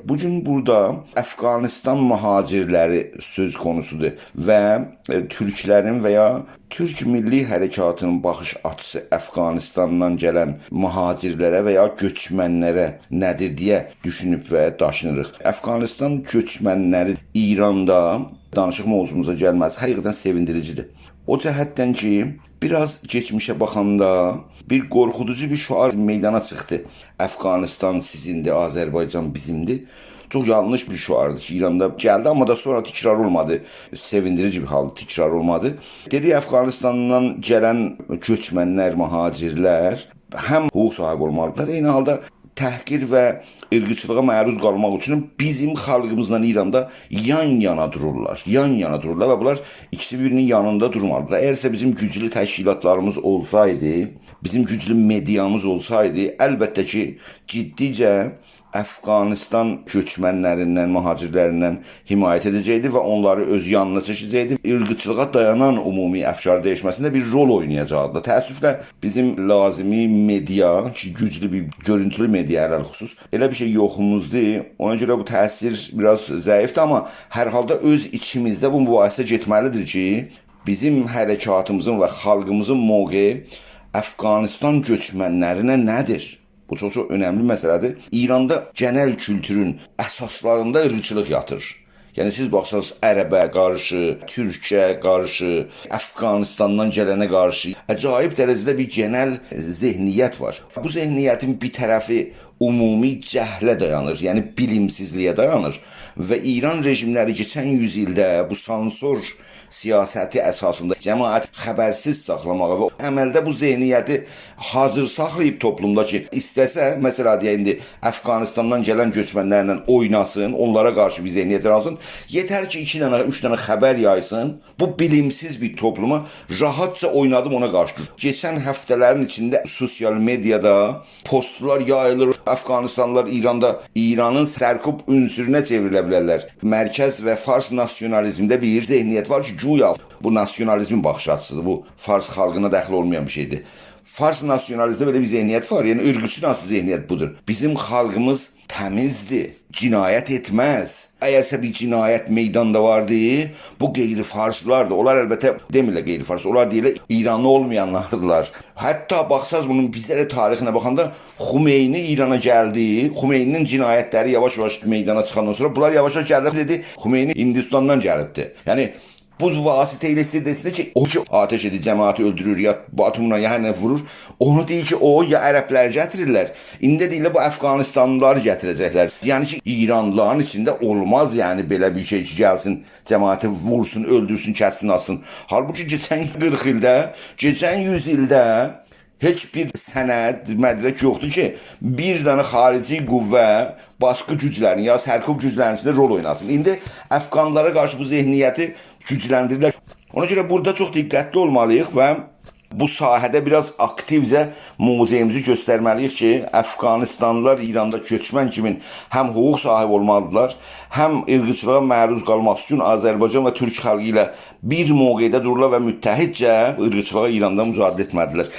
Bugün burada Əfqanistan mühacirləri söz konusudur və Türklərin və ya Türk Milli Hərəkatının baxış açısı Əfqanistandan gələn mühacirlərə və ya göçmənlərə nədir deyə düşünüb və daşınırıq. Əfqanistan göçmənləri İranda danışıq mövzumuza gəlməsi həqiqətən sevindiricidir. O cəhətdən ki, biraz geçmişə baxanda bir qorxuducu bir şüar meydana çıxdı. Əfqanistan sizindir, Azərbaycan bizimdir. Çok yanlış bir şuardı ki, İran'da geldi ama da sonra tekrar olmadı. Sevindirici bir hal tekrar olmadı. Dedi Əfqanistandan gələn göçmənlər, mühacirlər həm hüquq sahibi olmalıdırlar, eyni halda təhqir və ırqçılığa məruz qalmaq üçün bizim xalqımızla İranda yan-yana dururlar. Yan-yana dururlar və bunlar ikisi birinin yanında durmalıdırlar. Əgərsə bizim güclü təşkilatlarımız olsaydı, bizim güclü mediamız olsaydı, əlbəttə ki, ciddicə Əfqanistan göçmənlərindən, mühacirlərindən himayət edəcəkdi və onları öz yanına çəkəcəkdi. Irqçılığa dayanan ümumi əfkar dəyişməsində bir rol oynayacaqdı. Təəssüflə bizim lazımi media, ki güclü bir görüntülü media əlhəl xüsus, elə bir şey yoxumuzdur. Ona görə bu təsir biraz zəifdir, amma hər halda öz içimizdə bu mübahisə getməlidir ki, bizim hərəkatımızın və xalqımızın mövqeyi Əfqanistan göçmənlərinə nədir? Bu çok önemli məsələdir. İranda genel kültürün əsaslarında ırqçılıq yatır. Yəni siz baxsanız ərəbə qarşı, türkə qarşı, Əfqanistandan gələnə qarşı acayip dərəcədə bir genel zehniyyət var. Bu zehniyyətin bir tərəfi ümumi cəhlə dayanır, yəni bilimsizliyə dayanır və İran rejimləri keçən yüzildə bu sansor siyasəti əsasında cəmaət xəbərsiz saxlamağa və əməldə bu zehniyyəti hazır saxlayıb toplumda ki, istəsə, məsələ deyək indi Əfqanistandan gələn göçmənlərlə oynasın, onlara qarşı bir zehniyyət yaransın, yetər ki 2 dənə, 3 dənə xəbər yaysın, bu bilimsiz bir topluma rahatca oynadım ona qarşı. Keçən həftələrin içində sosial mediada postlar yayılır, Əfqanistanlılar İranda İranın sərkub ünsürünə çevrilə bilərlər. Mərkəz və Fars nasionalizmdə bir zehniyyət var ki, güya bu nasionalizmin baxış açısıdır. Bu Fars xalqına dəxil olmayan bir şeydir. Fars nasionalizmdə belə bir zehniyyət var. Yəni ırqçı zehniyyət budur. Bizim xalqımız təmizdir, cinayət etməz. Əgərsə bir cinayət meydanda vardı, bu qeyri-farslardır. Onlar əlbəttə demirlər qeyri-fars, onlar deyirlər İranlı olmayanlardılar. Hətta baxsaz bunun bizlərə tarixinə baxanda Xumeyni İrana gəldi. Xumeyninin cinayətləri yavaş-yavaş meydana çıxandan sonra bunlar yavaş-yavaş gəldi dedi. Xumeyni Hindistandan gəlibdi. Yəni bu vasitə ilə desinə ki, o ki ateş edir, cəmaatı öldürür, ya atomla ya hər nə vurur. Onu deyir ki, o ya ərəbləri gətirirlər. İndi deyirlər bu Əfqanistanlıları gətirəcəklər. Yəni ki, İranlıların içində olmaz yəni belə bir şey ki, gəlsin, cəmaatı vursun, öldürsün, kəssin, alsın. Halbuki keçən 40 ildə, keçən 100 ildə heç bir sənəd, mədrək yoxdur ki, bir dənə xarici qüvvə baskı güclərinin ya sərkub güclərinin içində rol oynasın. İndi Əfqanlara qarşı bu zehniyyəti gücləndirirlər. Ona görə burada çox diqqətli olmalıyıq və bu sahədə biraz aktivcə muzeyimizi göstərməliyik ki, Əfqanistanlılar İranda göçmən kimi həm hüquq sahibi olmalıdırlar, həm ırqçılığa məruz qalmaq üçün Azərbaycan və Türk xalqı ilə bir mövqedə dururlar və müttəhidcə ırqçılığa İranda mücadilə etməlidirlər.